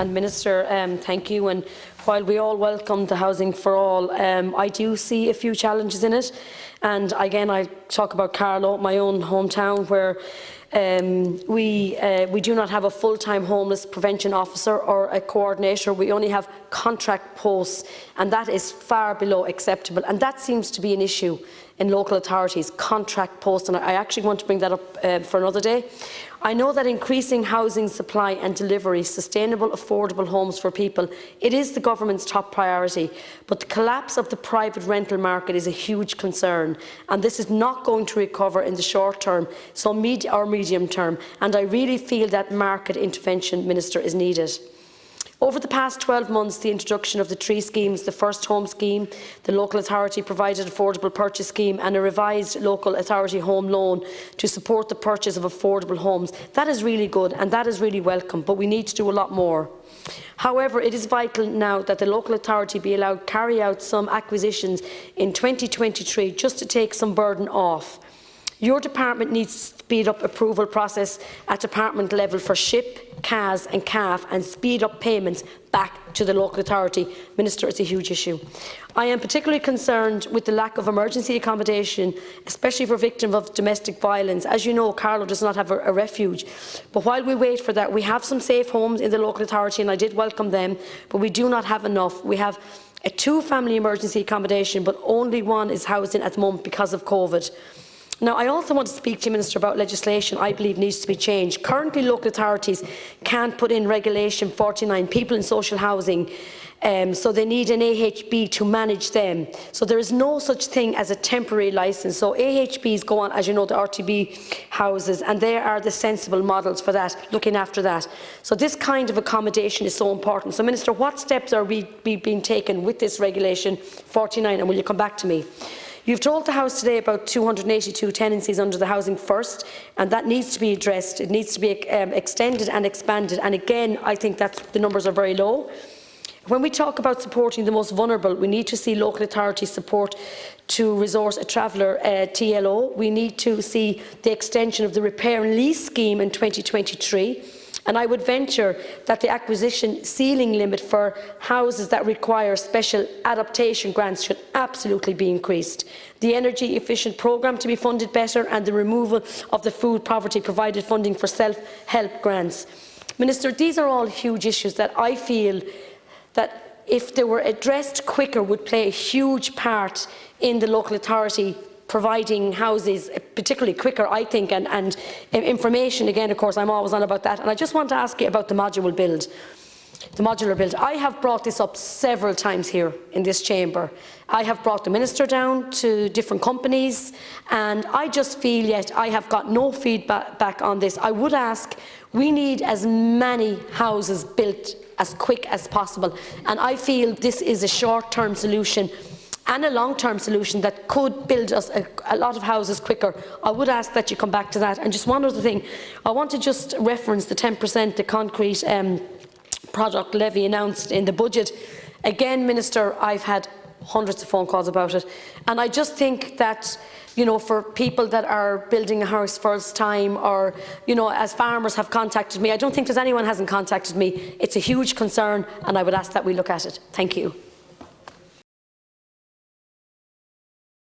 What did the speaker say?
and Minister, thank you. And while we all welcome the Housing for All, I do see a few challenges in it. And again, I talk about Carlow, my own hometown, where we do not have a full-time homeless prevention officer or a coordinator. We only have contract posts, and that is far below acceptable. And that seems to be an issue in local authorities, contract posts, and I actually want to bring that up for another day. I know that increasing housing supply and delivery, sustainable, affordable homes for people, it is the government's top priority, but the collapse of the private rental market is a huge concern, and this is not going to recover in the short term, so medium term, and I really feel that market intervention, Minister, is needed. Over the past 12 months, the introduction of the three schemes, the First Home Scheme, the Local Authority Provided Affordable Purchase Scheme and a revised Local Authority Home Loan to support the purchase of affordable homes, that is really good and that is really welcome, but we need to do a lot more. However, it is vital now that the local authority be allowed to carry out some acquisitions in 2023 just to take some burden off. Your department needs to speed up approval process at department level for SHIP, CAS and CAF and speed up payments back to the local authority. Minister, it's a huge issue. I am particularly concerned with the lack of emergency accommodation, especially for victims of domestic violence. As you know, Carlow does not have a refuge. But while we wait for that, we have some safe homes in the local authority and I did welcome them, but we do not have enough. We have a two-family emergency accommodation, but only one is housed in at the moment because of COVID. Now, I also want to speak to you, Minister, about legislation I believe needs to be changed. Currently, local authorities can't put in Regulation 49, people in social housing, so they need an AHB to manage them. So there is no such thing as a temporary licence. So AHBs go on, as you know, the RTB houses, and they are the sensible models for that, looking after that. So this kind of accommodation is so important. So, Minister, what steps are being taken with this Regulation 49, and will you come back to me? You've told the House today about 282 tenancies under the Housing First, and that needs to be addressed. It needs to be extended and expanded, and again, I think that the numbers are very low. When we talk about supporting the most vulnerable, we need to see local authorities support to resource a traveller TLO. We need to see the extension of the repair and lease scheme in 2023. And I would venture that the acquisition ceiling limit for houses that require special adaptation grants should absolutely be increased. The energy efficient programme to be funded better and the removal of the food poverty provided funding for self-help grants. Minister, these are all huge issues that I feel that if they were addressed quicker would play a huge part in the local authority providing houses, particularly quicker, I think, and information, again, of course, I'm always on about that. And I just want to ask you about the modular build. I have brought this up several times here in this chamber. I have brought the Minister down to different companies, and I just feel yet I have got no feedback on this. I would ask, we need as many houses built as quick as possible, and I feel this is a short-term solution and a long-term solution that could build us a lot of houses quicker. I would ask that you come back to that. And just one other thing, I want to just reference the 10%, the concrete product levy announced in the budget. Again, Minister, I've had hundreds of phone calls about it, and I just think that, you know, for people that are building a house first time, or, you know, as farmers have contacted me, I don't think there's anyone who hasn't contacted me. It's a huge concern, and I would ask that we look at it. Thank you.